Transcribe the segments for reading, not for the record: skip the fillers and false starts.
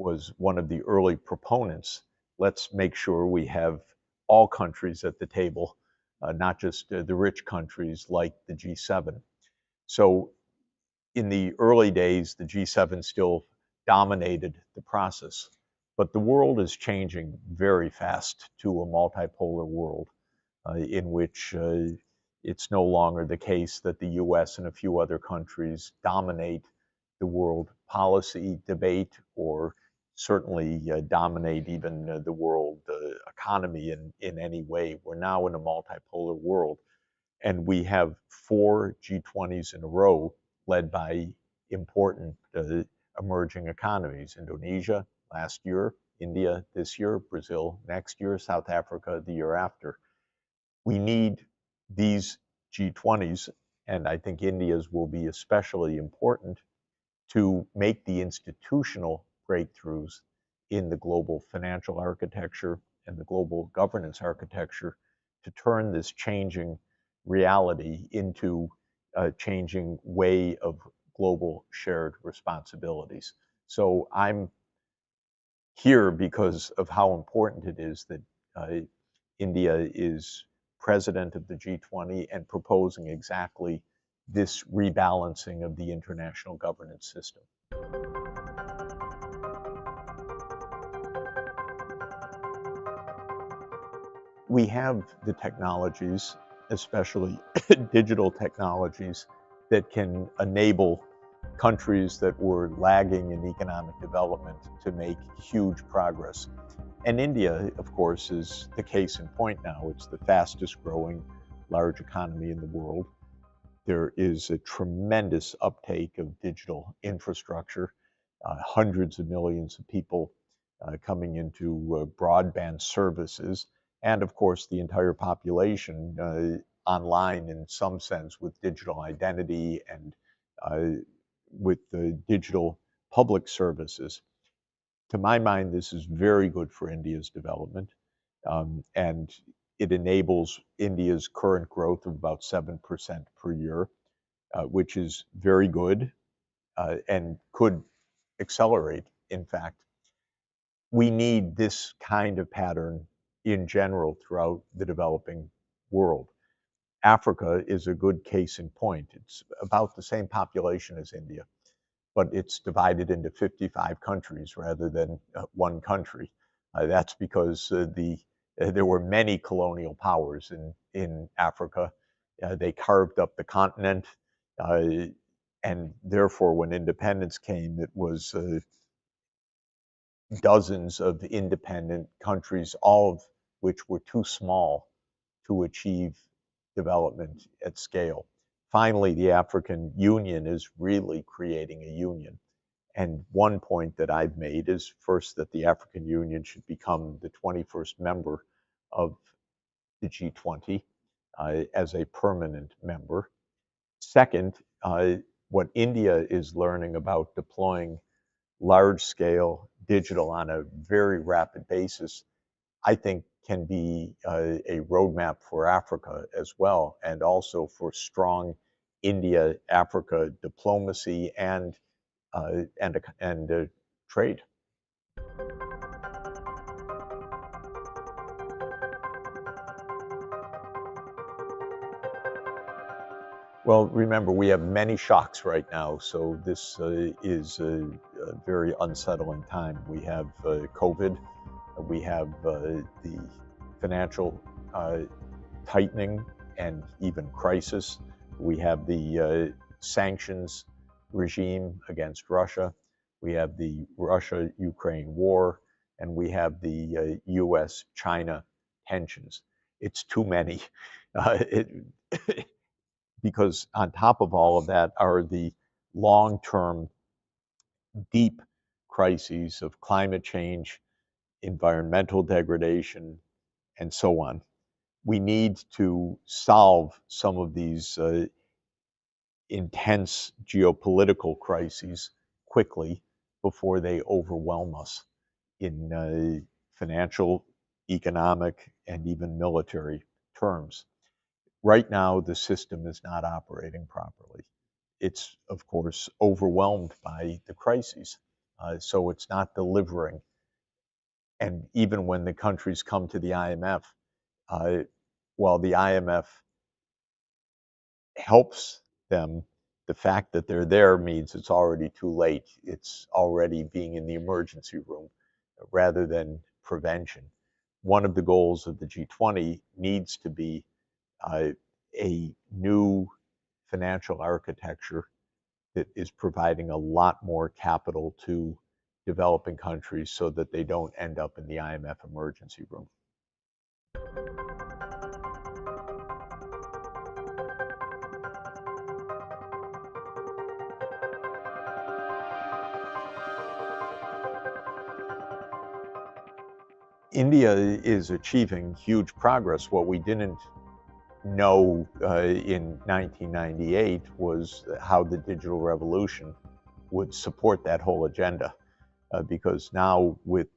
was one of the early proponents. Let's make sure we have all countries at the table, not just the rich countries like the G7. So in the early days, the G7 still dominated the process. But the world is changing very fast to a multipolar world in which it's no longer the case that the US and a few other countries dominate the world policy debate or certainly dominate even the world economy in any way. We're now in a multipolar world, and we have 4 G20s in a row led by important emerging economies: Indonesia last year, India this year, Brazil next year, South Africa the year after. We need these G20s, and I think India's will be especially important, to make the institutional breakthroughs in the global financial architecture and the global governance architecture to turn this changing reality into a changing way of global shared responsibilities. So I'm here because of how important it is that India is president of the G20 and proposing exactly this rebalancing of the international governance system. We have the technologies, especially digital technologies, that can enable countries that were lagging in economic development to make huge progress. And India, of course, is the case in point now. It's the fastest growing large economy in the world. There is a tremendous uptake of digital infrastructure, hundreds of millions of people coming into broadband services, and of course the entire population online in some sense with digital identity and with the digital public services. To my mind, this is very good for India's development, and it enables India's current growth of about 7% per year, which is very good and could accelerate, in fact. We need this kind of pattern in general throughout the developing world. Africa is a good case in point. It's about the same population as India, but it's divided into 55 countries rather than one country. That's because there were many colonial powers in Africa. They carved up the continent, and therefore when independence came, it was dozens of independent countries, all of which were too small to achieve development at scale. Finally, the African Union is really creating a union. And one point that I've made is first that the African Union should become the 21st member of the G20 as a permanent member. Second, what India is learning about deploying large-scale digital on a very rapid basis, I think can be a roadmap for Africa as well, and also for strong India-Africa diplomacy and trade. Well, remember, we have many shocks right now, so this is a very unsettling time. We have COVID, we have the financial tightening and even crisis. We have the sanctions regime against Russia. We have the Russia-Ukraine war, and we have the US-China tensions. It's too many. Because on top of all of that are the long-term, deep crises of climate change, environmental degradation, and so on. We need to solve some of these intense geopolitical crises quickly before they overwhelm us in financial, economic, and even military terms. Right now, the system is not operating properly. It's, of course, overwhelmed by the crises. so it's not delivering. And even when the countries come to the IMF, while the IMF helps them, the fact that they're there means it's already too late. It's already being in the emergency room rather than prevention. One of the goals of the G20 needs to be a new financial architecture that is providing a lot more capital to developing countries so that they don't end up in the IMF emergency room. India is achieving huge progress. What we didn't know in 1998 was how the digital revolution would support that whole agenda. Because now with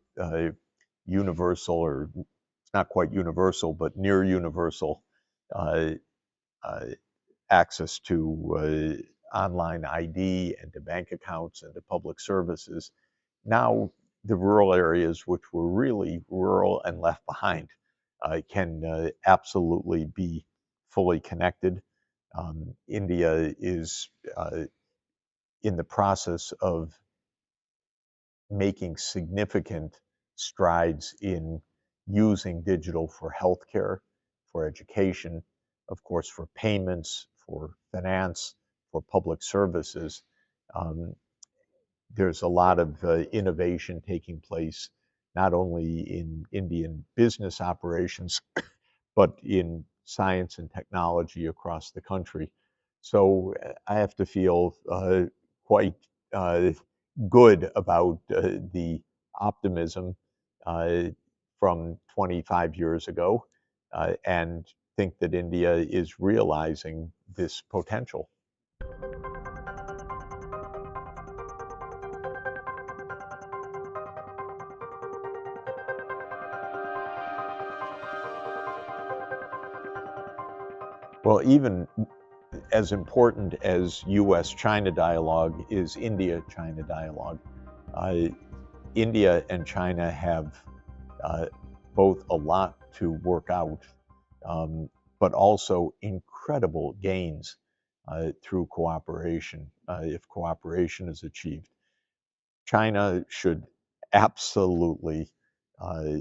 universal, or it's not quite universal, but near universal uh, uh, access to online ID and to bank accounts and to public services, now the rural areas, which were really rural and left behind, can absolutely be fully connected. India is in the process of making significant strides in using digital for healthcare, for education, of course, for payments, for finance, for public services. Um, there's a lot of innovation taking place, not only in Indian business operations, but in science and technology across the country. So I have to feel quite good about the optimism uh, from 25 years ago, and think that India is realizing this potential. Well, even as important as US-China dialogue is India-China dialogue. Uh, India and China have uh, both a lot to work out, but also incredible gains through cooperation, if cooperation is achieved. China should absolutely uh,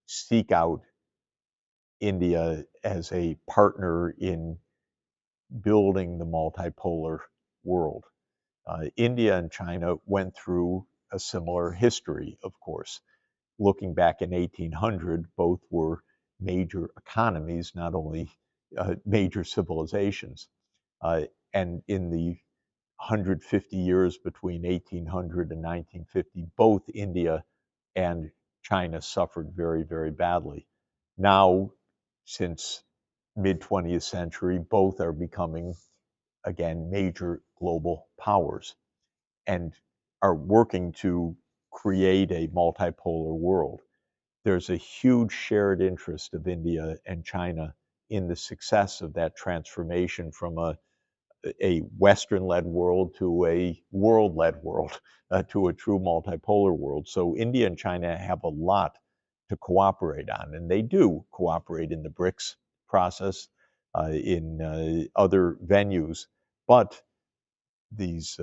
seek out India as a partner in building the multipolar world. India and China went through a similar history, of course. Looking back in 1800, both were major economies, not only major civilizations. Uh, and in the 150 years between 1800 and 1950, both India and China suffered very, very badly. Now, since mid 20th century, both are becoming again major global powers and are working to create a multipolar world. There's a huge shared interest of India and China in the success of that transformation from a Western-led world to a world-led world, to a true multipolar world. So India and China have a lot to cooperate on, and they do cooperate in the Brics process, in other venues. But these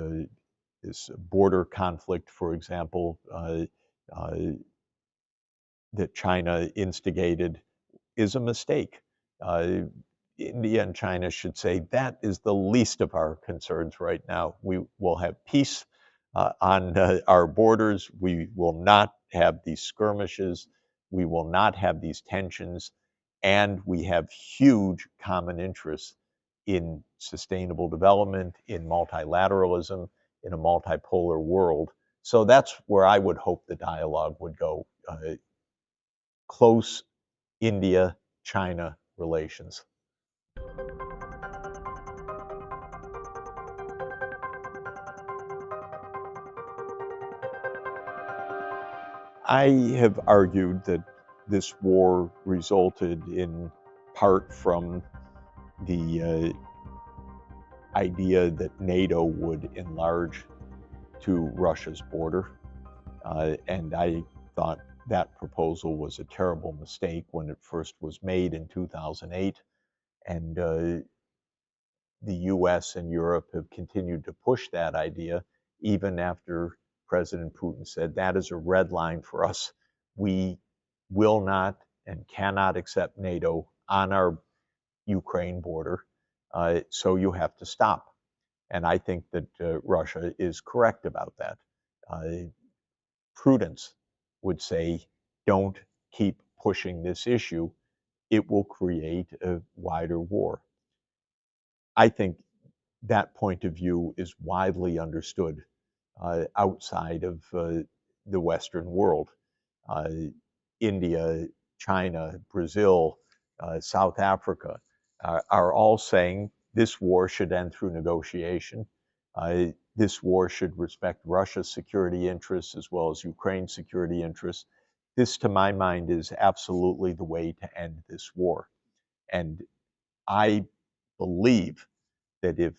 this border conflict, for example, uh, that China instigated is a mistake. Uh, India and China should say that is the least of our concerns right now. We will have peace on our borders. We will not have these skirmishes. We will not have these tensions. And we have huge common interests in sustainable development, in multilateralism, in a multipolar world. So that's where I would hope the dialogue would go. Close India-China relations. I have argued that this war resulted in part from the idea that NATO would enlarge to Russia's border. And I thought that proposal was a terrible mistake when it first was made in 2008. And the US and Europe have continued to push that idea, even after President Putin said that is a red line for us. We will not and cannot accept NATO on our Ukraine border, so you have to stop. And I think that Russia is correct about that. Prudence would say, don't keep pushing this issue. It will create a wider war. I think that point of view is widely understood outside of the Western world. Uh, India, China, Brazil, South Africa are all saying this war should end through negotiation. This war should respect Russia's security interests as well as Ukraine's security interests. This, to my mind, is absolutely the way to end this war. And I believe that if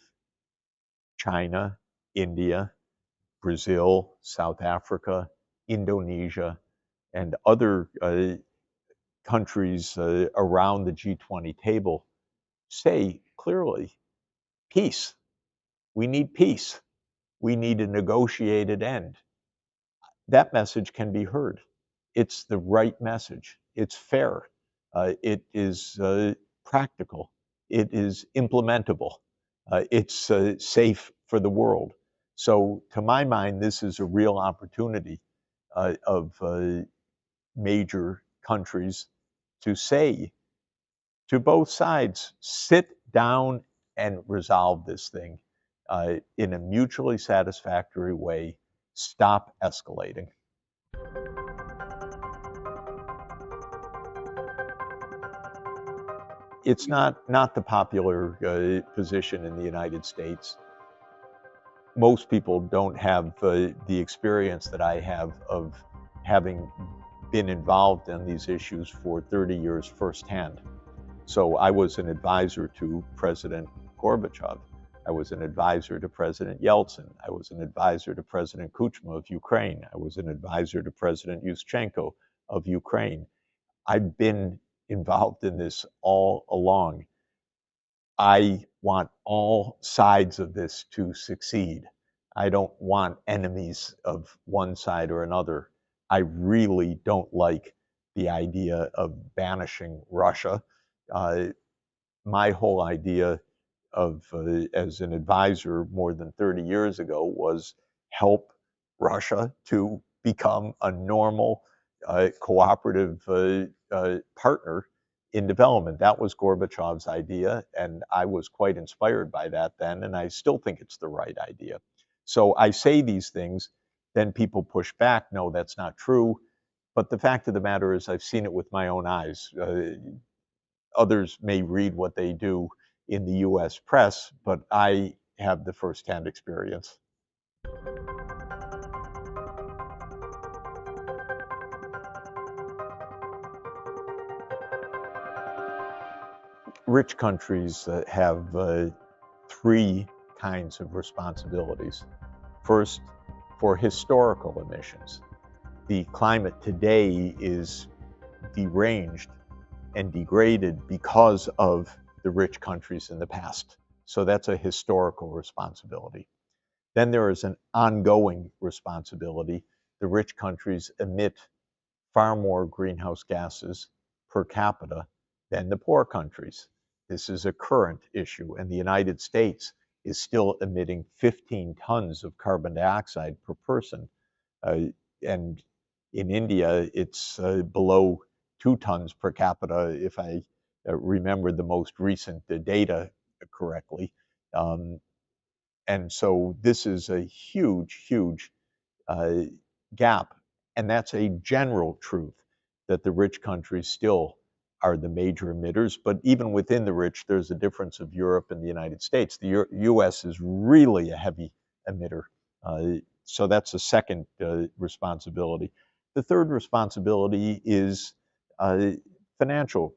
China, India, Brazil, South Africa, Indonesia, and other countries around the G20 table say clearly, peace. We need peace. We need a negotiated end. That message can be heard. It's the right message. It's fair. It is practical. It is implementable. It's safe for the world. So, to my mind, this is a real opportunity of major countries to say to both sides, sit down and resolve this thing in a mutually satisfactory way. Stop escalating. It's not the popular position in the United States. Most people don't have the experience that I have of having been involved in these issues for 30 years firsthand. So I was an advisor to President Gorbachev. I was an advisor to President Yeltsin. I was an advisor to President Kuchma of Ukraine. I was an advisor to President Yushchenko of Ukraine. I've been involved in this all along. I want all sides of this to succeed. I don't want enemies of one side or another. I really don't like the idea of banishing Russia. My whole idea of as an advisor more than 30 years ago was help Russia to become a normal, cooperative partner in development. That was Gorbachev's idea, and I was quite inspired by that then, and I still think it's the right idea. So I say these things, then people push back, no, that's not true. But the fact of the matter is, I've seen it with my own eyes. Others may read what they do in the US press, but I have the firsthand experience. Rich countries have three kinds of responsibilities. First, for historical emissions. The climate today is deranged and degraded because of the rich countries in the past. So that's a historical responsibility. Then there is an ongoing responsibility. The rich countries emit far more greenhouse gases per capita than the poor countries. This is a current issue, and the United States is still emitting 15 tons of carbon dioxide per person. And in India, it's below 2 tons per capita, if I remember the most recent data correctly. And so this is a huge, huge gap. And that's a general truth that the rich countries still are the major emitters. But even within the rich, there's a difference of Europe and the United States. The US is really a heavy emitter. So that's the second responsibility. The third responsibility is financial,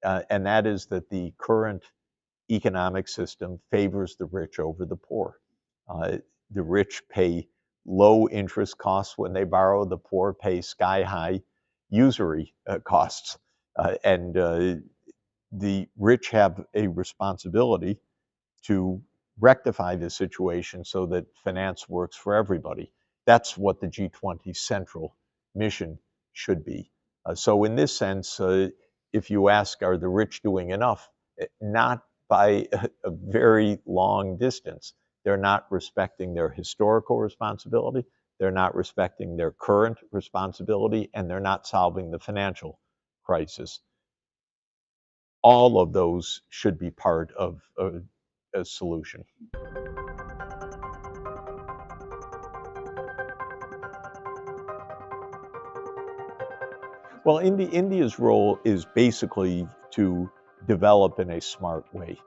and that is that the current economic system favors the rich over the poor. The rich pay low interest costs when they borrow. The poor pay sky-high usury costs. And the rich have a responsibility to rectify the situation so that finance works for everybody. That's what the G20 central mission should be. So in this sense, if you ask, are the rich doing enough? Not by a very long distance. They're not respecting their historical responsibility, they're not respecting their current responsibility, and they're not solving the financial crisis. All of those should be part of a solution. Well, India's role is basically to develop in a smart way.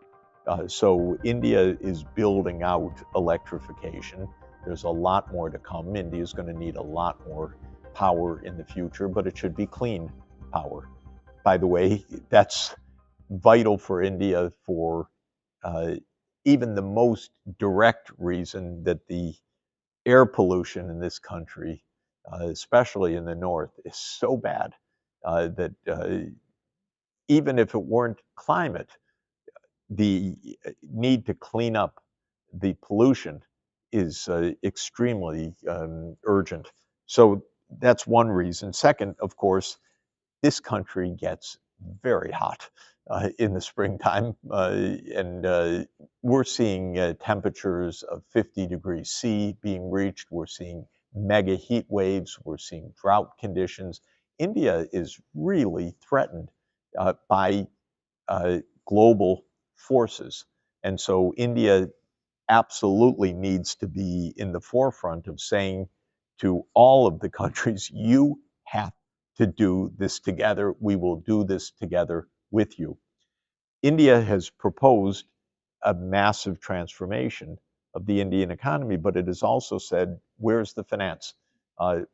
So India is building out electrification. There's a lot more to come. India is going to need a lot more power in the future, but it should be clean power. By the way, that's vital for India for even the most direct reason that the air pollution in this country, especially in the north, is so bad that even if it weren't climate, the need to clean up the pollution is extremely urgent. So that's one reason. Second, of course, this country gets very hot in the springtime, and we're seeing temperatures of 50 degrees C being reached. We're seeing mega heat waves. We're seeing drought conditions. India is really threatened by global forces. And so India absolutely needs to be in the forefront of saying to all of the countries, you have to do this together. We will do this together with you. India has proposed a massive transformation of the Indian economy, but it has also said, where's the finance?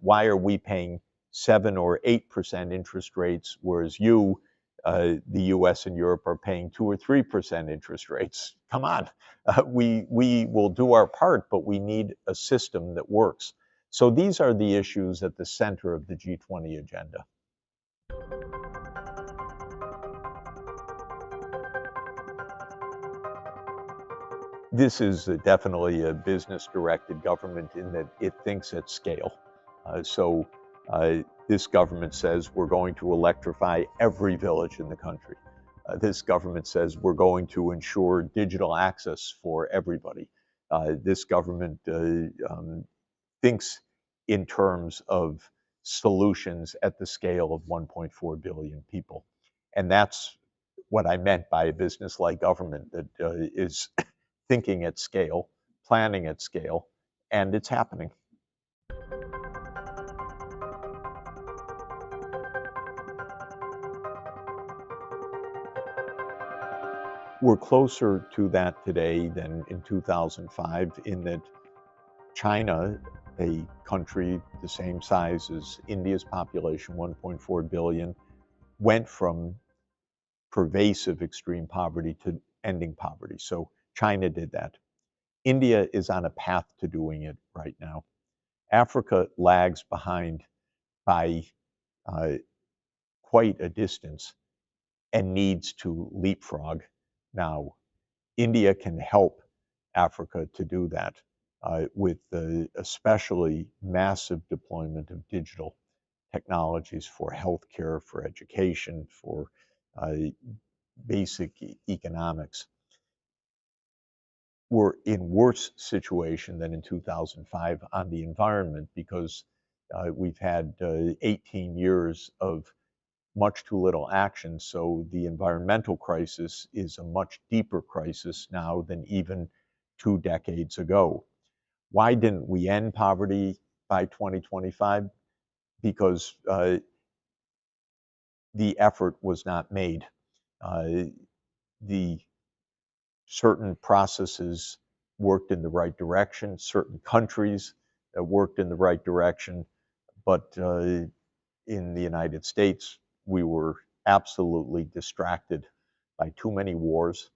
Why are we paying 7 or 8% interest rates, whereas the US and Europe, are paying 2 or 3% interest rates? Come on. We will do our part, but we need a system that works. So these are the issues at the center of the G20 agenda. This is definitely a business-directed government in that it thinks at scale. So this government says we're going to electrify every village in the country. This government says we're going to ensure digital access for everybody. This government thinks in terms of solutions at the scale of 1.4 billion people. And that's what I meant by a business-like government that is thinking at scale, planning at scale, and it's happening. We're closer to that today than in 2005 in that China, a country the same size as India's population, 1.4 billion, went from pervasive extreme poverty to ending poverty. So China did that. India is on a path to doing it right now. Africa lags behind by quite a distance and needs to leapfrog now. India can help Africa to do that with the especially massive deployment of digital technologies for healthcare, for education, for uh, basic economics. We're in worse situation than in 2005 on the environment because we've had 18 years of much too little action. So the environmental crisis is a much deeper crisis now than even 2 decades ago. Why didn't we end poverty by 2025? Because the effort was not made. The certain processes worked in the right direction, certain countries worked in the right direction, but in the United States, we were absolutely distracted by too many wars,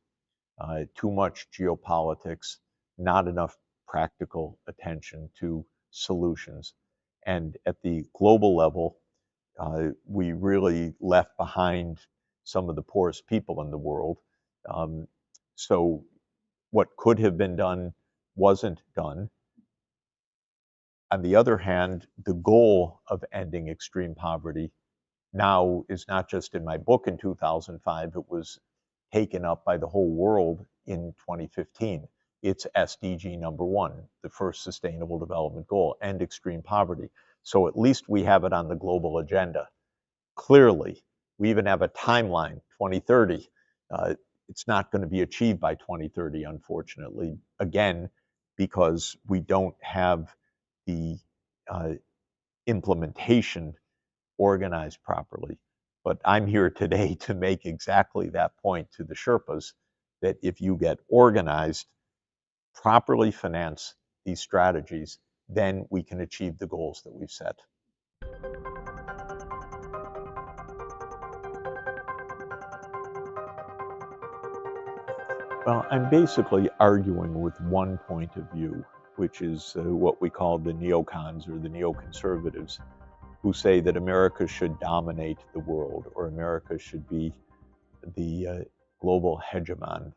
too much geopolitics, not enough practical attention to solutions. And at the global level, we really left behind some of the poorest people in the world. So what could have been done wasn't done. On the other hand, the goal of ending extreme poverty now is not just in my book in 2005, it was taken up by the whole world in 2015. It's SDG number 1, the first sustainable development goal, end extreme poverty. So at least we have it on the global agenda. Clearly, we even have a timeline, 2030. It's not going to be achieved by 2030, unfortunately, again, because we don't have the implementation organized properly. But I'm here today to make exactly that point to the Sherpas, that if you get organized, properly finance these strategies, then we can achieve the goals that we've set. Well, I'm basically arguing with one point of view, which is what we call the neocons or the neoconservatives, who say that America should dominate the world, or America should be the global hegemon.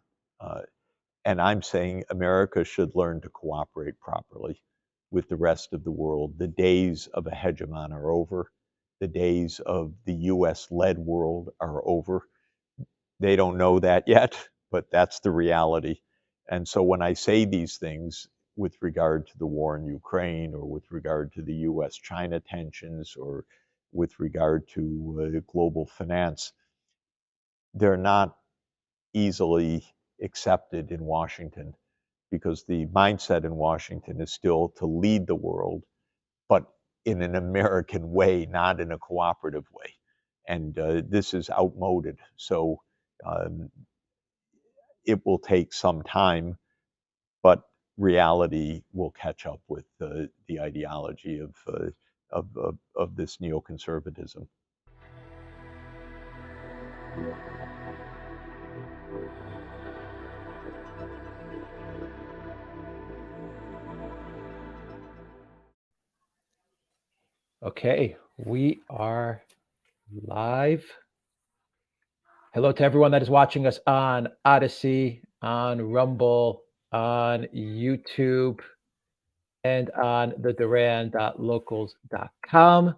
And I'm saying America should learn to cooperate properly with the rest of the world. The days of a hegemon are over. The days of the US-led world are over. They don't know that yet, but that's the reality. And so when I say these things with regard to the war in Ukraine, or with regard to the US-China tensions, or with regard to global finance, they're not easily accepted in Washington, because the mindset in Washington is still to lead the world, but in an American way, not in a cooperative way. And this is outmoded. So it will take some time, but reality will catch up with the ideology of this neoconservatism. Okay, we are live. Hello to everyone that is watching us on Odyssey, on Rumble, on YouTube, and on the Duran.locals.com.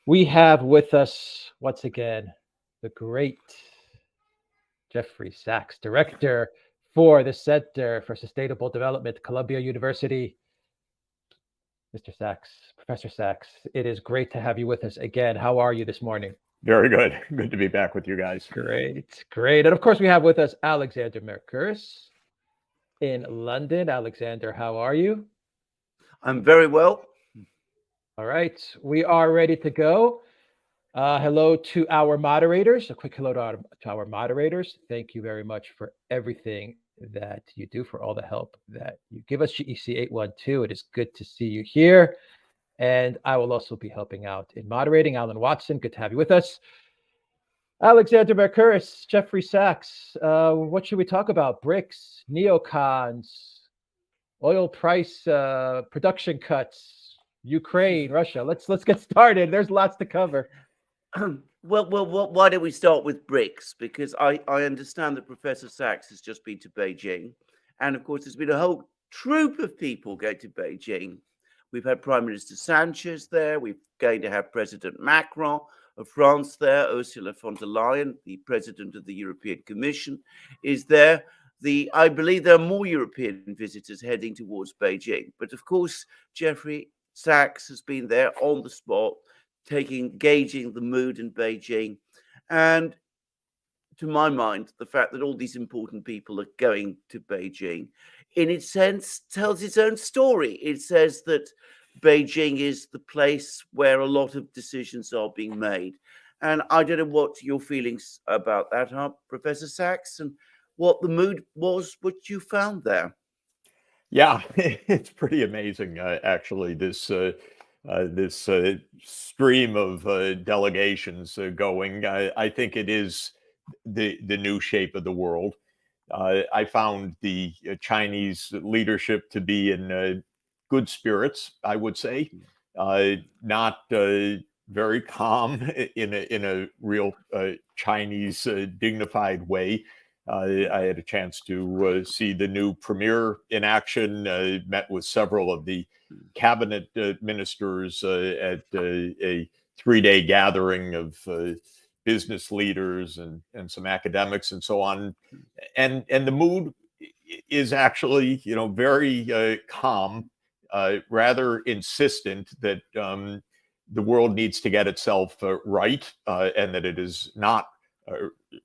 We have with us, once again, the great Jeffrey Sachs, Director for the Center for Sustainable Development, Columbia University. Mr. Sachs, Professor Sachs, it is great to have you with us again. How are you this morning? Very good. Good to be back with you guys. Great, great. And of course, we have with us Alexander Mercouris in London. Alexander, how are you? I'm very well. All right, we are ready to go. Hello to our moderators. A quick hello to our moderators. Thank you very much for everything that you do, for all the help that you give us. GEC812, it is good to see you here. And I will also be helping out in moderating. Alan Watson, good to have you with us. Alexander Mercouris, Jeffrey Sachs, what should we talk about? Brics, neocons, oil price production cuts, Ukraine, Russia. Let's get started. There's lots to cover. Well, why don't we start with Brics? Because I understand that Professor Sachs has just been to Beijing. And of course, there's been a whole troop of people go to Beijing. We've had Prime Minister Sanchez there. We're going to have President Macron of France there. Ursula von der Leyen, the President of the European Commission, is there. I believe there are more European visitors heading towards Beijing. But of course, Jeffrey Sachs has been there on the spot, gauging the mood in Beijing. And to my mind, the fact that all these important people are going to Beijing, in its sense, tells its own story. It says that Beijing is the place where a lot of decisions are being made. And I don't know what your feelings about that are, Professor Sachs, and what the mood was, what you found there. Yeah, it's pretty amazing, actually, this stream of delegations going. I think it is the new shape of the world. I found the Chinese leadership to be in good spirits, I would say, not very calm in a real Chinese dignified way. I had a chance to see the new premier in action, met with several of the cabinet ministers at a 3-day gathering of business leaders and some academics and so on. And the mood is actually, very calm, rather insistent that the world needs to get itself right, and that it is not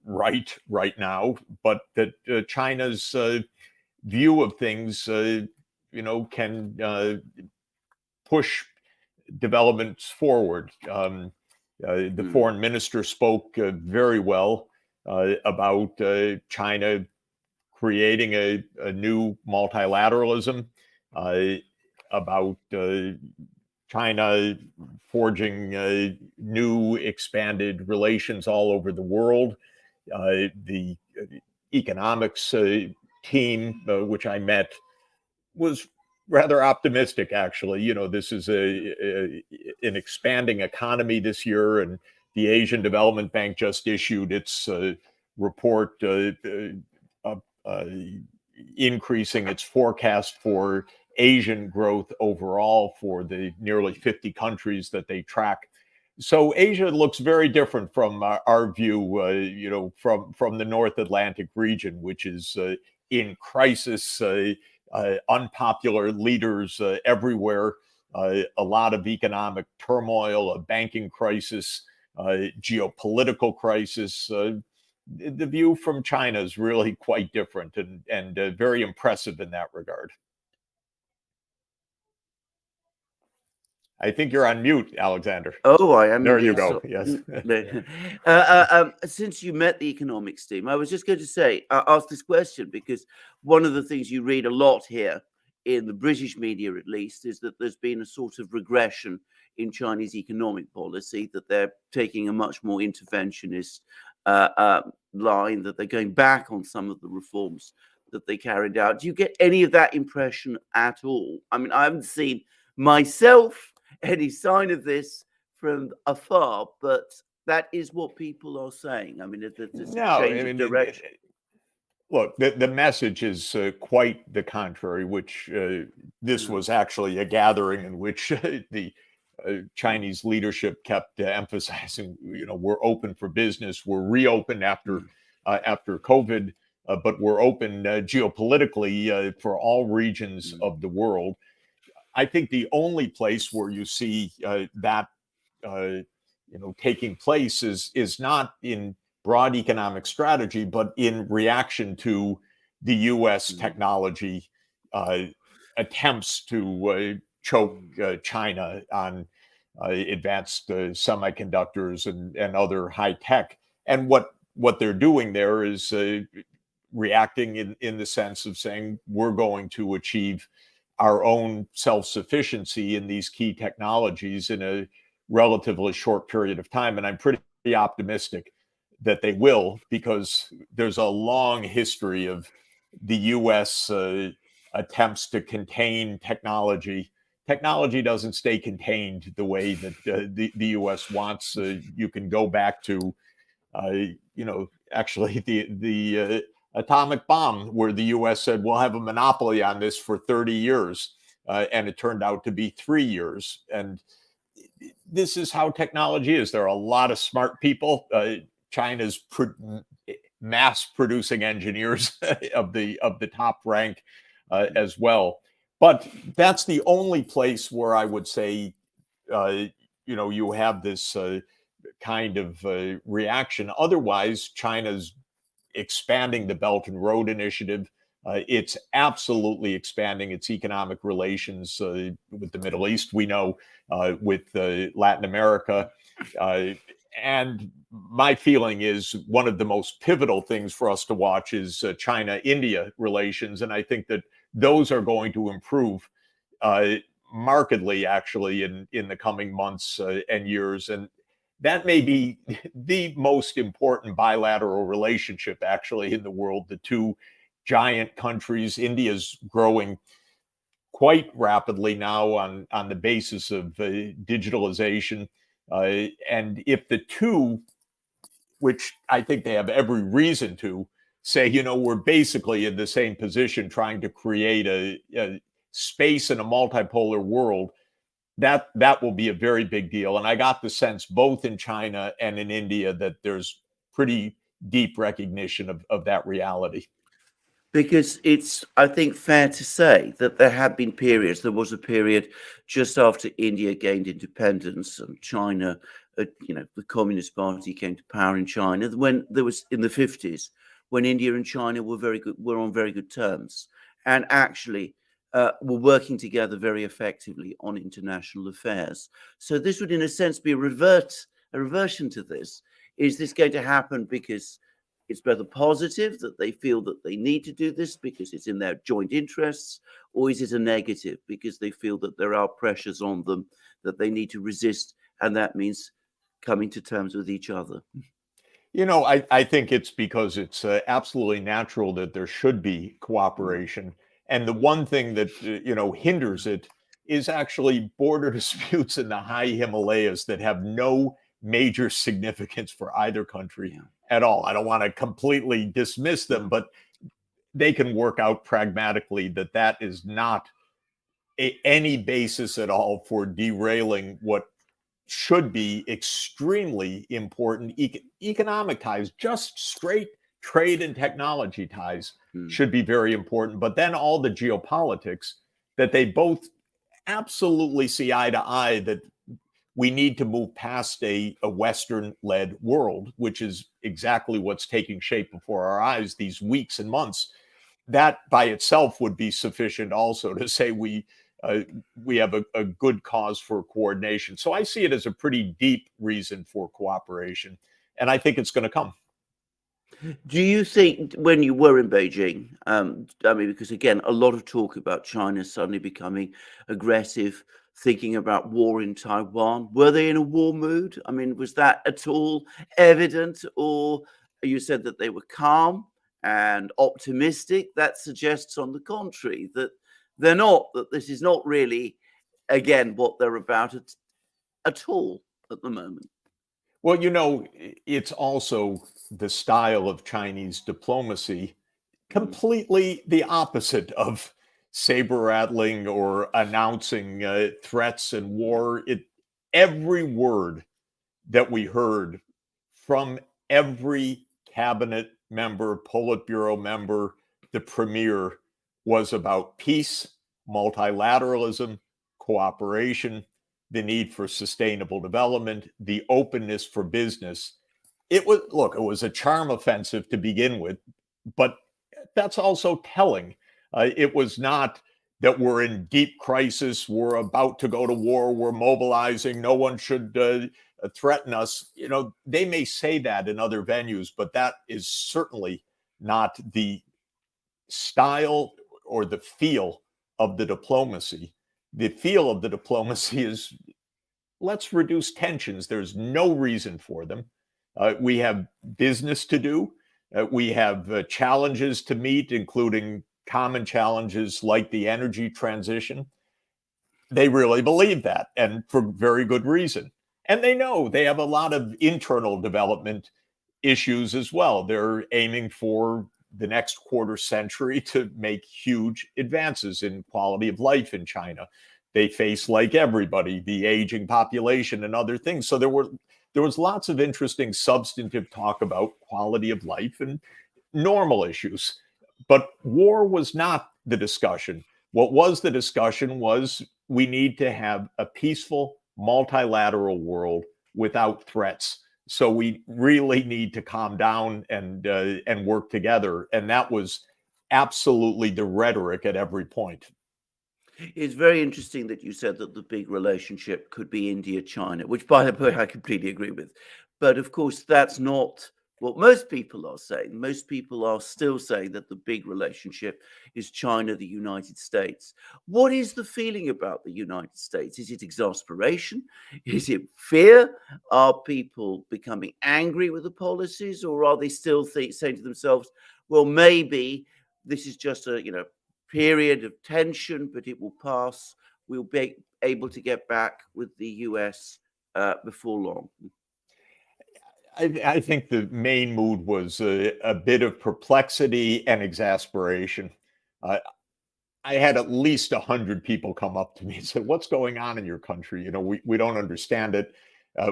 right now, but that China's view of things, can push developments forward. The foreign minister spoke very well about China creating a new multilateralism, about China forging new expanded relations all over the world. The economics team, which I met, was rather optimistic, actually. This is an expanding economy this year, and the Asian Development Bank just issued its report increasing its forecast for Asian growth overall for the nearly 50 countries that they track. So Asia looks very different from our view, from the North Atlantic region, which is in crisis, unpopular leaders everywhere, a lot of economic turmoil, a banking crisis, geopolitical crisis. The view from China is really quite different and very impressive in that regard. I think you're on mute, Alexander. Oh, I am. There you indeed. go. So, Yes. Since you met the economics team, I was just going to say, ask this question, because one of the things you read a lot here, in the British media at least, is that there's been a sort of regression in Chinese economic policy, that they're taking a much more interventionist line, that they're going back on some of the reforms that they carried out. Do you get any of that impression at all? I mean, I haven't seen myself any sign of this from afar, but that is what people are saying. I mean, there's a change of direction. Look, the message is quite the contrary, which this was actually a gathering in which the Chinese leadership kept emphasizing, we're open for business, we're reopened after COVID, but we're open geopolitically for all regions of the world. I think the only place where you see that taking place is not in broad economic strategy, but in reaction to the U.S. technology attempts to choke China on advanced semiconductors and other high tech. And what they're doing there is reacting in the sense of saying, we're going to achieve our own self-sufficiency in these key technologies in a relatively short period of time. And I'm pretty optimistic that they will, because there's a long history of the U.S. Attempts to contain technology. Technology doesn't stay contained the way that the U.S. wants. You can go back to, actually the atomic bomb, where the U.S. said, we'll have a monopoly on this for 30 years. And it turned out to be 3 years. And this is how technology is. There are a lot of smart people. China's mass producing engineers of the top rank as well. But that's the only place where I would say, you have this kind of reaction. Otherwise, China's expanding the Belt and Road Initiative. It's absolutely expanding its economic relations with the Middle East, we know, with Latin America. And my feeling is one of the most pivotal things for us to watch is China-India relations. And I think that those are going to improve markedly, actually, in the coming months and years. And that may be the most important bilateral relationship, actually, in the world. The two giant countries, India's growing quite rapidly now on the basis of digitalization. And if the two, which I think they have every reason to, say, we're basically in the same position trying to create a space in a multipolar world, that will be a very big deal. And I got the sense both in China and in India that there's pretty deep recognition of that reality. Because it's, I think, fair to say that there have been periods. There was a period just after India gained independence and China, the Communist Party came to power in China, when there was in the 50s, when India and China were on very good terms, and actually were working together very effectively on international affairs. So this would, in a sense, be a reversion to this. Is this going to happen because it's rather positive that they feel that they need to do this because it's in their joint interests, or is it a negative because they feel that there are pressures on them that they need to resist, and that means coming to terms with each other? I think it's because it's absolutely natural that there should be cooperation. And the one thing that, hinders it is actually border disputes in the high Himalayas that have no major significance for either country at all. I don't want to completely dismiss them, but they can work out pragmatically that is not any basis at all for derailing what should be extremely important economic ties. Just straight trade and technology ties should be very important. But then all the geopolitics that they both absolutely see eye to eye, that we need to move past a Western-led world, which is exactly what's taking shape before our eyes these weeks and months. That by itself would be sufficient also to say we have a good cause for coordination. So I see it as a pretty deep reason for cooperation, and I think it's going to come. Do you think, when you were in Beijing, because again, a lot of talk about China suddenly becoming aggressive, thinking about war in Taiwan, were they in a war mood? I mean, was that at all evident? Or you said that they were calm and optimistic. That suggests, on the contrary, that they're not, that this is not really, again, what they're about at all at the moment. Well, it's also the style of Chinese diplomacy, completely the opposite of saber rattling or announcing threats and war. Every word that we heard from every cabinet member, Politburo member, the premier, was about peace, multilateralism, cooperation, the need for sustainable development, the openness for business. It was a charm offensive to begin with, but that's also telling. It was not that we're in deep crisis, we're about to go to war, we're mobilizing, no one should threaten us. They may say that in other venues, but that is certainly not the style or the feel of the diplomacy. The feel of the diplomacy is, let's reduce tensions. There's no reason for them. We have business to do. We have challenges to meet, including common challenges like the energy transition. They really believe that, and for very good reason. And they know they have a lot of internal development issues as well. They're aiming for the next quarter century to make huge advances in quality of life in China. They face, like everybody, the aging population and other things. So there was lots of interesting substantive talk about quality of life and normal issues. But war was not the discussion. What was the discussion was, we need to have a peaceful, multilateral world without threats. So we really need to calm down and work together. And that was absolutely the rhetoric at every point. It's very interesting that you said that the big relationship could be India-China, which, by the way, I completely agree with. But of course, that's not what most people are saying. Most people are still saying that the big relationship is China, the United States. What is the feeling about the United States? Is it exasperation? Is it fear? Are people becoming angry with the policies, or are they still saying to themselves, well, maybe this is just a period of tension, but it will pass. We'll be able to get back with the US before long. I think the main mood was a bit of perplexity and exasperation. I had at least 100 people come up to me and say, "What's going on in your country? We don't understand it.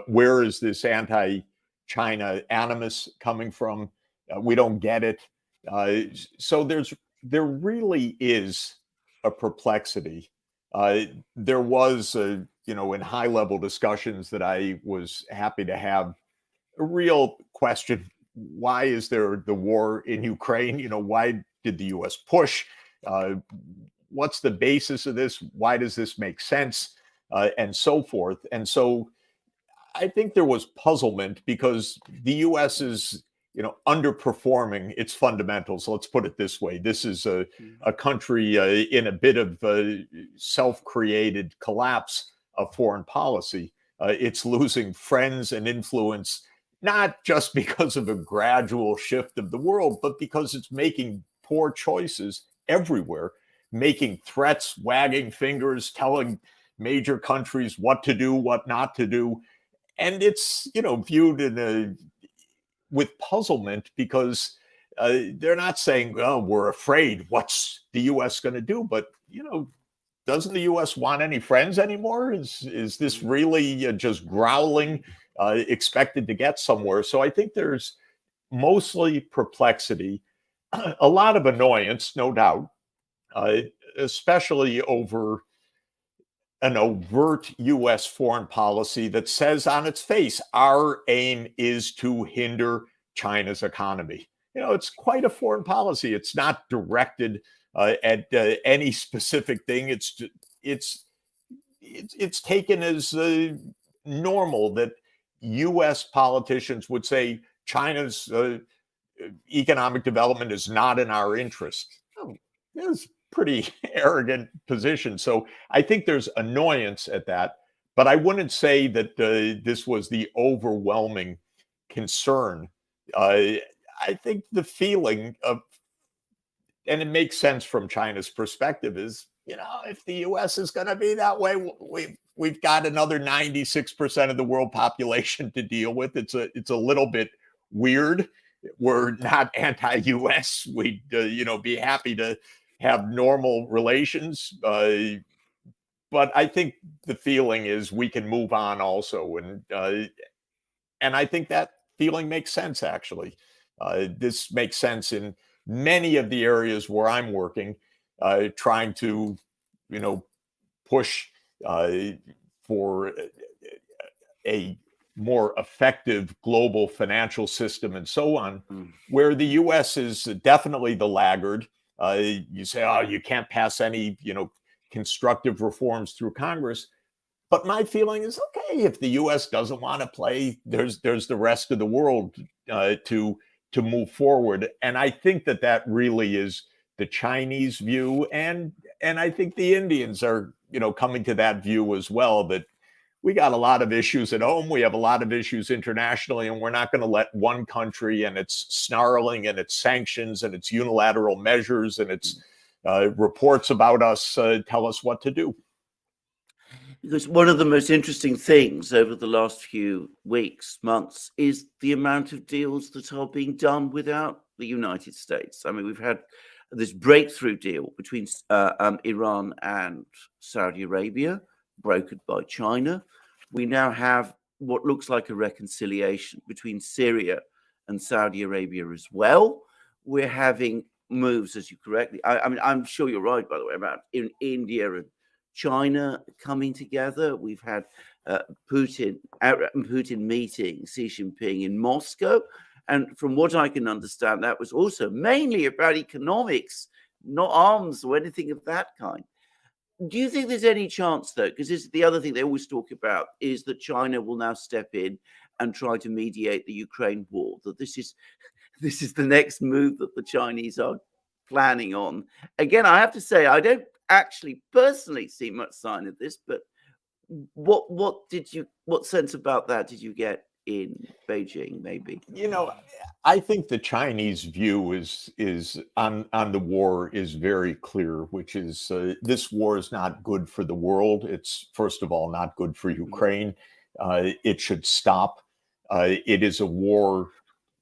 Where is this anti-China animus coming from? We don't get it." So there really is a perplexity. There was, in high-level discussions that I was happy to have, a real question: why is there the war in Ukraine? Why did the U.S. push? What's the basis of this? Why does this make sense? And so forth. And so I think there was puzzlement because the U.S. is, underperforming its fundamentals. Let's put it this way. This is a country in a bit of self-created collapse of foreign policy. It's losing friends and influence, not just because of a gradual shift of the world, but because it's making poor choices everywhere, making threats, wagging fingers, telling major countries what to do, what not to do. And it's, viewed with puzzlement because they're not saying, "Well, we're afraid. What's the U.S. going to do?" But, doesn't the U.S. want any friends anymore? Is this really just growling, expected to get somewhere? So I think there's mostly perplexity, a lot of annoyance, no doubt, especially over an overt U.S. foreign policy that says on its face, our aim is to hinder China's economy. It's quite a foreign policy. It's not directed at any specific thing. It's taken as normal that U.S. politicians would say China's economic development is not in our interest. It's pretty arrogant position. So I think there's annoyance at that, but I wouldn't say that this was the overwhelming concern. I think the feeling of, and it makes sense from China's perspective, is, if the U.S. is going to be that way, we've got another 96% of the world population to deal with. It's a little bit weird. We're not anti-U.S. We'd be happy to have normal relations, but I think the feeling is we can move on also, and I think that feeling makes sense. Actually, this makes sense in many of the areas where I'm working, trying to push for a more effective global financial system and so on, where the U.S. is definitely the laggard. You say, "Oh, you can't pass any, constructive reforms through Congress." But my feeling is, okay, if the U.S. doesn't want to play, there's the rest of the world to move forward. And I think that really is the Chinese view, and I think the Indians are, coming to that view as well. That we got a lot of issues at home, we have a lot of issues internationally, and we're not going to let one country and its snarling and its sanctions and its unilateral measures and its reports about us tell us what to do. Because one of the most interesting things over the last few weeks, months, is the amount of deals that are being done without the United States. I mean, we've had this breakthrough deal between Iran and Saudi Arabia, brokered by China. We now have what looks like a reconciliation between Syria and Saudi Arabia as well. We're having moves, as you correctly, I mean, I'm sure you're right, by the way, about in India and China coming together. We've had Putin meeting Xi Jinping in Moscow. And from what I can understand, that was also mainly about economics, not arms or anything of that kind. Do you think there's any chance, though, because this is the other thing they always talk about, is that China will now step in and try to mediate the Ukraine war, that this is the next move that the Chinese are planning on? Again, I have to say, I don't actually personally see much sign of this, but what sense about that did you get in Beijing, maybe? You know, I think the Chinese view is on the war is very clear, which is this war is not good for the world. It's first of all not good for Ukraine. It should stop. It is a war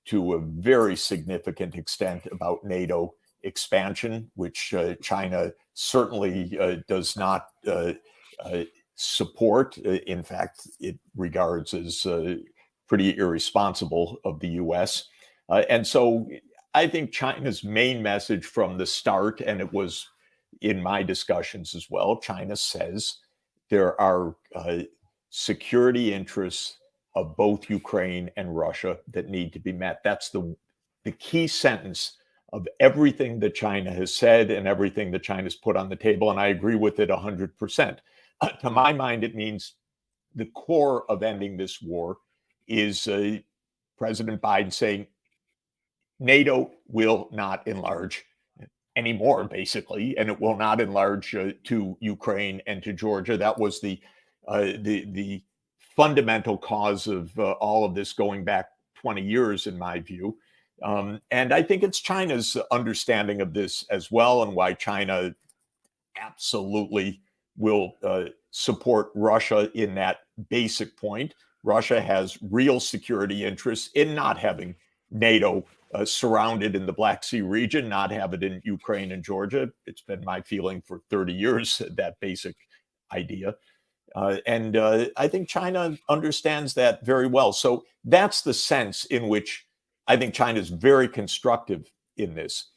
to a very significant extent about NATO expansion, which China certainly does not support. In fact, it regards as pretty irresponsible of the US. And so I think China's main message from the start, and it was in my discussions as well, China says there are security interests of both Ukraine and Russia that need to be met. That's the key sentence of everything that China has said and everything that China's put on the table. And I agree with it 100%. To my mind, it means the core of ending this war is President Biden saying NATO will not enlarge anymore, basically, and it will not enlarge to Ukraine and to Georgia. That was the fundamental cause of all of this going back 20 years, in my view. And I think it's China's understanding of this as well, and why China absolutely will support Russia in that basic point. Russia has real security interests in not having NATO surrounded in the Black Sea region, not have it in Ukraine and Georgia. It's been my feeling for 30 years, that basic idea. And I think China understands that very well. So that's the sense in which I think China is very constructive in this.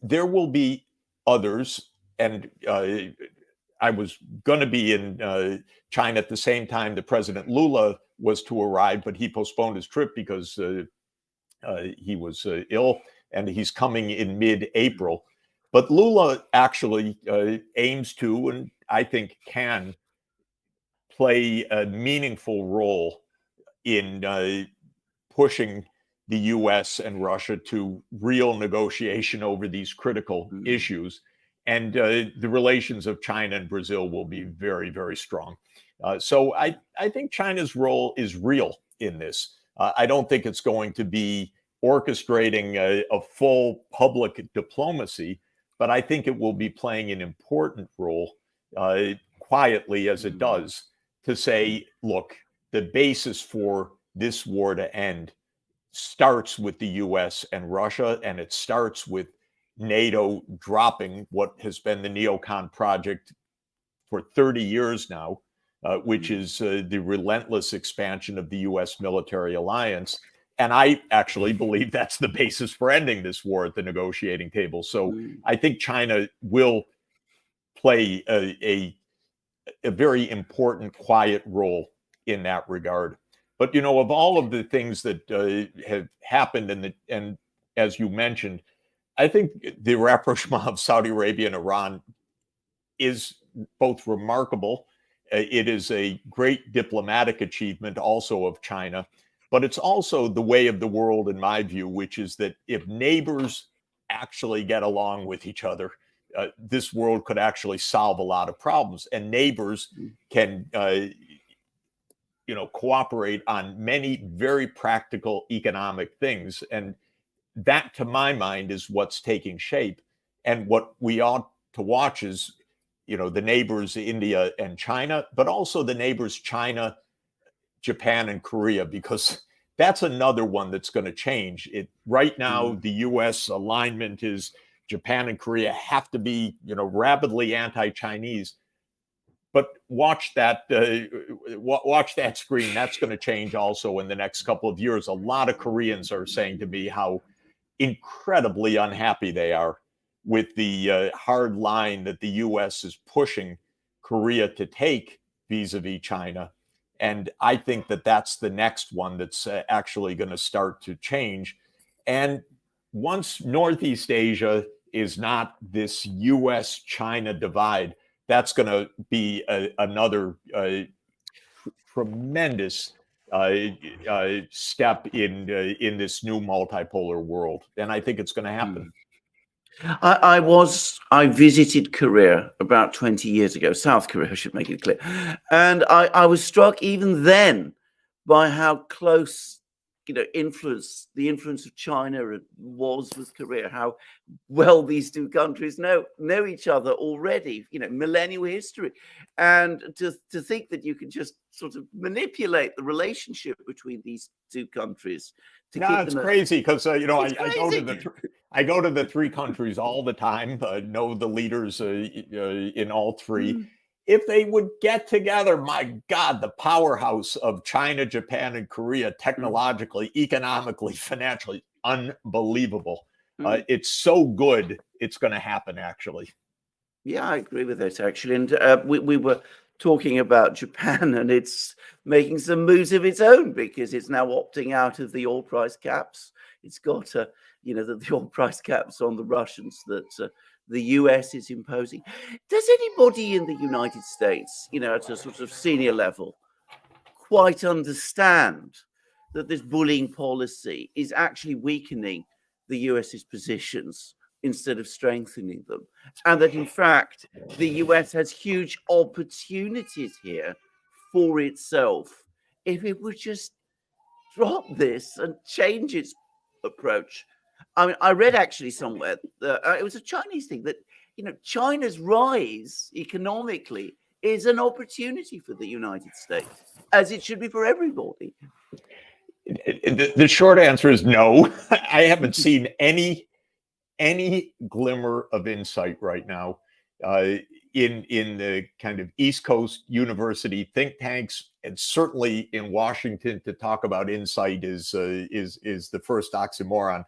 There will be others, and I was going to be in China at the same time that President Lula was to arrive, but he postponed his trip because he was ill, and he's coming in mid-April. But Lula actually aims to, and I think can, play a meaningful role in pushing the US and Russia to real negotiation over these critical issues. And the relations of China and Brazil will be very, very strong. So I think China's role is real in this. I don't think it's going to be orchestrating a full public diplomacy, but I think it will be playing an important role quietly as it does to say, look, the basis for this war to end starts with the US and Russia, and it starts with NATO dropping what has been the neocon project for 30 years now, which is the relentless expansion of the US military alliance. And I actually believe that's the basis for ending this war at the negotiating table. So I think China will play a very important, quiet role in that regard. But, you know, of all of the things that have happened, and as you mentioned, I think the rapprochement of Saudi Arabia and Iran is both remarkable. It is a great diplomatic achievement also of China, but it's also the way of the world, in my view, which is that if neighbors actually get along with each other, this world could actually solve a lot of problems, and neighbors can cooperate on many very practical economic things. And that, to my mind, is what's taking shape. And what we ought to watch is, the neighbors, India and China, but also the neighbors, China, Japan, and Korea, because that's another one that's going to change. Right now, the U.S. alignment is Japan and Korea have to be, rabidly anti-Chinese. But watch that screen. That's going to change also in the next couple of years. A lot of Koreans are saying to me how incredibly unhappy they are with the hard line that the U.S. is pushing Korea to take vis-a-vis China. And I think that that's the next one that's actually going to start to change. And once Northeast Asia is not this U.S.-China divide, that's going to be another tremendous step in this new multipolar world. And I think it's going to happen. I visited Korea about 20 years ago, South Korea, I should make it clear. And I was struck even then by how close, the influence of China was with Korea, how well these two countries know each other already, millennial history. And to think that you can just sort of manipulate the relationship between these two countries to keep it's them crazy because I crazy. go to the three countries all the time, know the leaders in all three. If they would get together, my God, the powerhouse of China, Japan, and Korea, technologically, economically, financially, unbelievable. It's so good, it's going to happen, actually. Yeah, I agree with that, actually. And we were talking about Japan, and it's making some moves of its own because it's now opting out of the oil price caps. It's got, the oil price caps on the Russians that the US is imposing. Does anybody in the United States, at a sort of senior level, quite understand that this bullying policy is actually weakening the US's positions instead of strengthening them? And that, in fact, the US has huge opportunities here for itself if it would just drop this and change its approach. I mean, I read actually somewhere that it was a Chinese thing that, China's rise economically is an opportunity for the United States, as it should be for everybody. The short answer is no. I haven't seen any glimmer of insight right now in the kind of East Coast university think tanks, and certainly in Washington. To talk about insight is the first oxymoron.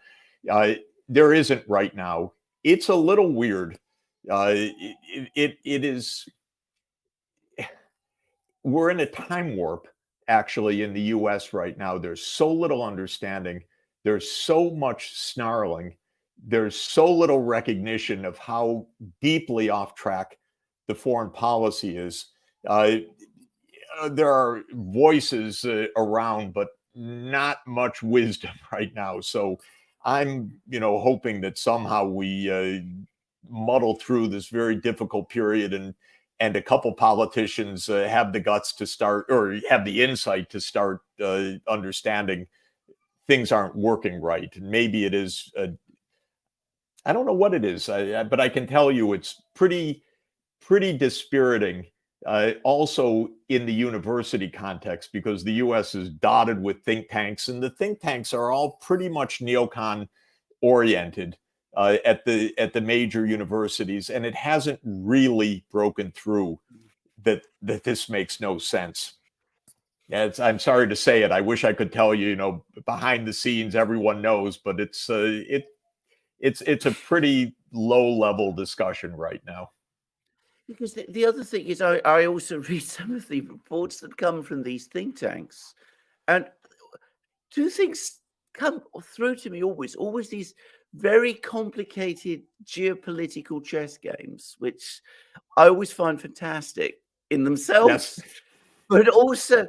There isn't right now. It's a little weird. It is. We're in a time warp, actually, in the U.S. right now. There's so little understanding. There's so much snarling. There's so little recognition of how deeply off track the foreign policy is. There are voices around, but not much wisdom right now. So I'm, hoping that somehow we muddle through this very difficult period, and a couple politicians have the guts to start, or have the insight to start understanding things aren't working right. And maybe it is, I don't know what it is, but I can tell you it's pretty dispiriting. Also in the university context, because the U.S. is dotted with think tanks, and the think tanks are all pretty much neocon oriented at the major universities, and it hasn't really broken through that this makes no sense. I'm sorry to say it. I wish I could tell you, behind the scenes everyone knows, but it's a pretty low level discussion right now. Because the other thing is, I also read some of the reports that come from these think tanks, and two things come through to me always these very complicated geopolitical chess games, which I always find fantastic in themselves, Yes. but also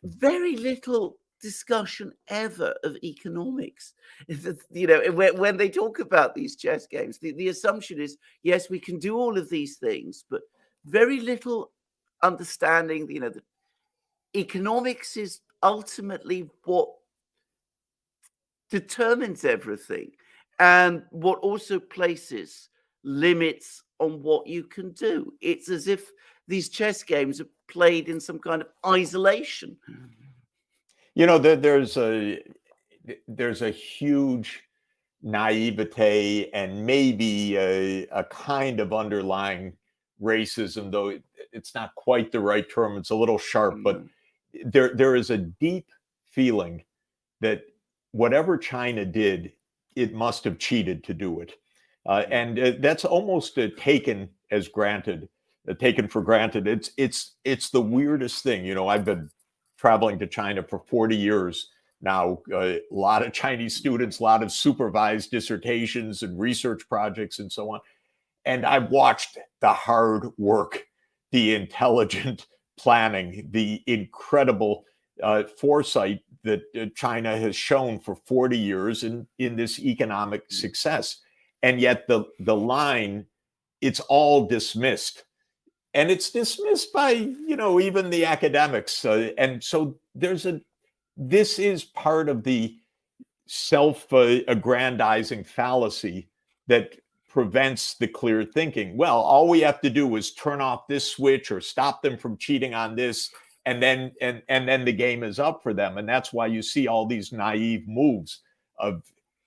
very little discussion ever of economics. When they talk about these chess games, the assumption is, yes, we can do all of these things, but very little understanding, that economics is ultimately what determines everything, and what also places limits on what you can do. It's as if these chess games are played in some kind of isolation. There's a huge naivete and maybe a kind of underlying racism, though it's not quite the right term. It's a little sharp, but there is a deep feeling that whatever China did, it must have cheated to do it. And that's almost taken for granted. It's the weirdest thing. I've been traveling to China for 40 years now. A lot of Chinese students, a lot of supervised dissertations and research projects and so on. And I've watched the hard work, the intelligent planning, the incredible foresight that China has shown for 40 years in this economic success. And yet the line, it's all dismissed. And it's dismissed by, even the academics. And so this is part of the self-aggrandizing fallacy that prevents the clear thinking. Well, all we have to do is turn off this switch or stop them from cheating on this, and then the game is up for them. And that's why you see all these naive moves of,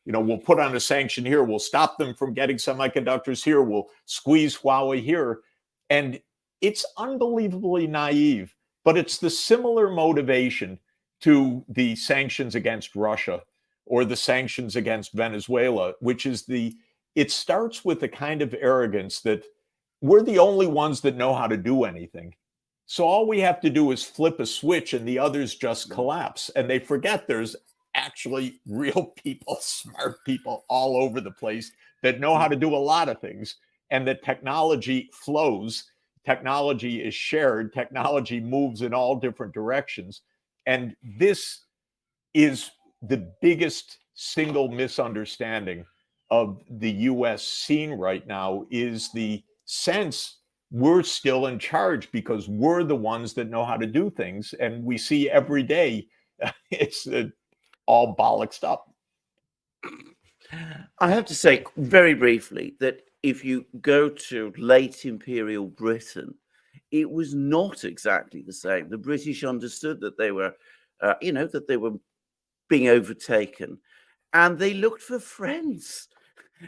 we'll put on a sanction here, we'll stop them from getting semiconductors here, we'll squeeze Huawei here. And it's unbelievably naive, but it's the similar motivation to the sanctions against Russia or the sanctions against Venezuela, which is it starts with a kind of arrogance that we're the only ones that know how to do anything. So all we have to do is flip a switch and the others just collapse. And they forget there's actually real people, smart people all over the place that know how to do a lot of things, and that technology flows, technology is shared, technology moves in all different directions. And this is the biggest single misunderstanding of the US scene right now, is the sense we're still in charge because we're the ones that know how to do things. And we see every day it's all bollocksed up. I have to say very briefly that if you go to late imperial Britain, it was not exactly the same. The British understood that they were, that they were being overtaken, and they looked for friends.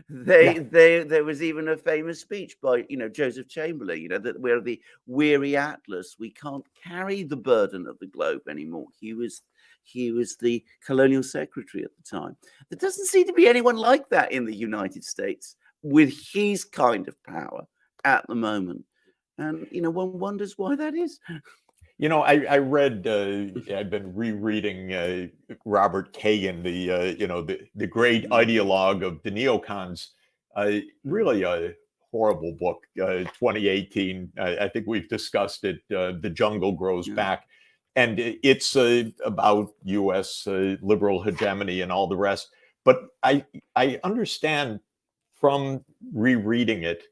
There was even a famous speech by Joseph Chamberlain, that we're the weary atlas, we can't carry the burden of the globe anymore. He was the colonial secretary at the time. There doesn't seem to be anyone like that in the United States with his kind of power at the moment, and one wonders why that is. I read, I've been rereading Robert Kagan, the great ideologue of the neocons. Really a horrible book, 2018. I think we've discussed it. The Jungle Grows Back. And it's about U.S. Liberal hegemony and all the rest. But I understand from rereading it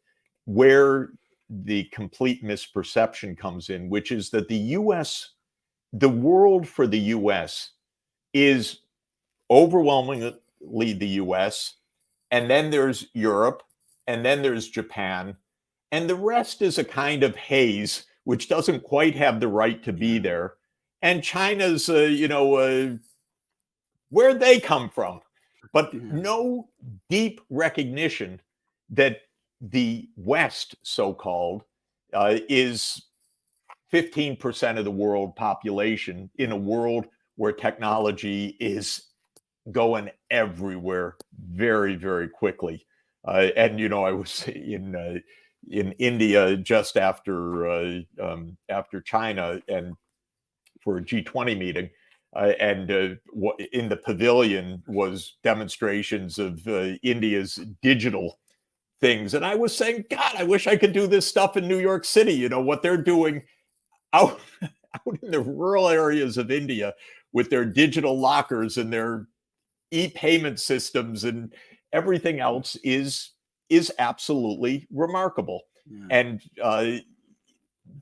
where the complete misperception comes in, which is that the world for the US is overwhelmingly the US, and then there's Europe, and then there's Japan, and the rest is a kind of haze, which doesn't quite have the right to be there. And China's, where'd they come from? But no deep recognition that the West, so-called, is 15% of the world population in a world where technology is going everywhere very, very quickly. And I was in India just after China, and for a G20 meeting. And in the pavilion was demonstrations of India's digital things. And I was saying, God, I wish I could do this stuff in New York City. What they're doing out in the rural areas of India with their digital lockers and their e-payment systems and everything else is absolutely remarkable. And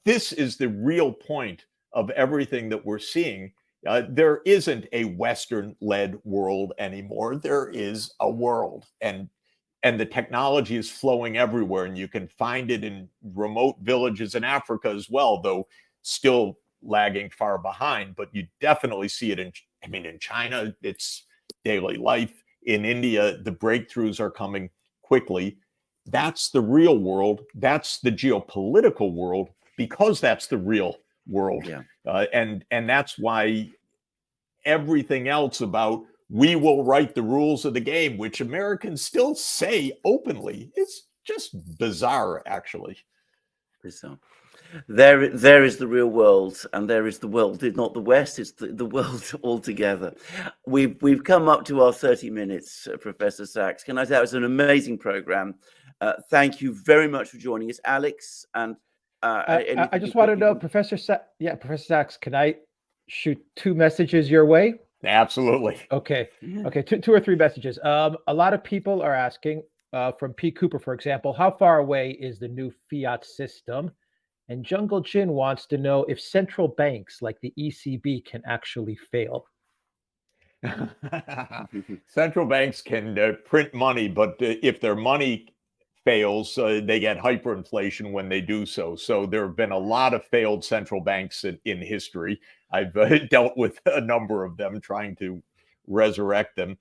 this is the real point of everything that we're seeing. There isn't a Western-led world anymore. There is a world, and the technology is flowing everywhere, and you can find it in remote villages in Africa as well, though still lagging far behind. But you definitely see it in China, it's daily life. In India, the breakthroughs are coming quickly. That's the real world. That's the geopolitical world, because that's the real world. And that's why everything else about we will write the rules of the game, which Americans still say openly, is just bizarre, actually. Bizarre. There is the real world, and there is the world. It's not the West, it's the world altogether. We've come up to our 30 minutes, Professor Sachs. Can I say it was an amazing program? Thank you very much for joining us, Alex. And I just want to know, Professor Sachs, can I shoot 2 messages your way? Absolutely. Okay. 2 or 3 messages. A lot of people are asking, from P. Cooper, for example, how far away is the new fiat system? And Jungle Jin wants to know if central banks like the ECB can actually fail. Central banks can print money, but if their money fails, they get hyperinflation when they do so. So there have been a lot of failed central banks in history. I've dealt with a number of them, trying to resurrect them.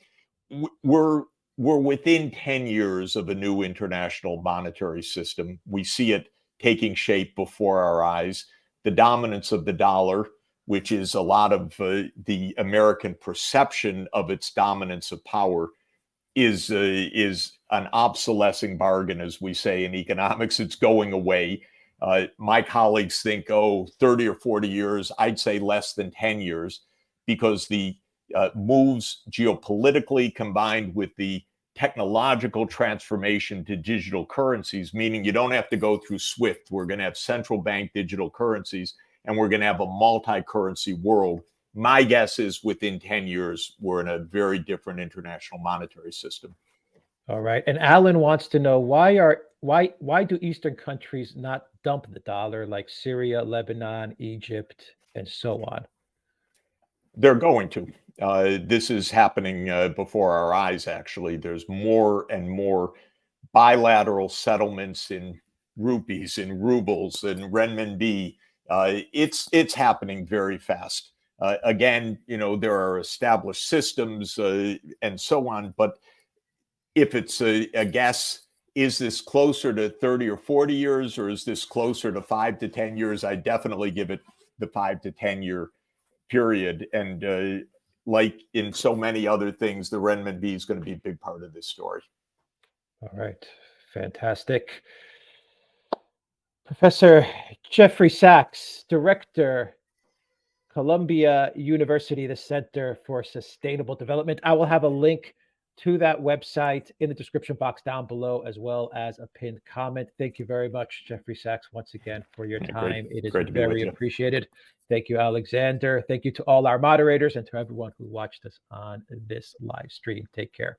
We're within 10 years of a new international monetary system. We see it taking shape before our eyes. The dominance of the dollar, which is a lot of the American perception of its dominance of power, is an obsolescing bargain, as we say in economics. It's going away. My colleagues think, 30 or 40 years. I'd say less than 10 years, because the moves geopolitically combined with the technological transformation to digital currencies, meaning you don't have to go through SWIFT. We're going to have central bank digital currencies, and we're going to have a multi-currency world. My guess is within 10 years, we're in a very different international monetary system. All right. And Alan wants to know why do Eastern countries not dump the dollar, like Syria, Lebanon, Egypt, and so on? They're going to. This is happening before our eyes, actually. There's more and more bilateral settlements in rupees, in rubles, in renminbi. It's happening very fast. Again, there are established systems and so on. But if it's a guess, is this closer to 30 or 40 years, or is this closer to 5 to 10 years? I definitely give it the 5 to 10 year period. And like in so many other things, the renminbi is going to be a big part of this story. All right. Fantastic. Professor Jeffrey Sachs, Director, Columbia University, the Center for Sustainable Development. I will have a link to that website in the description box down below, as well as a pinned comment. Thank you very much, Jeffrey Sachs, once again, for your time. It is very appreciated. Thank you, Alexander. Thank you to all our moderators and to everyone who watched us on this live stream. Take care.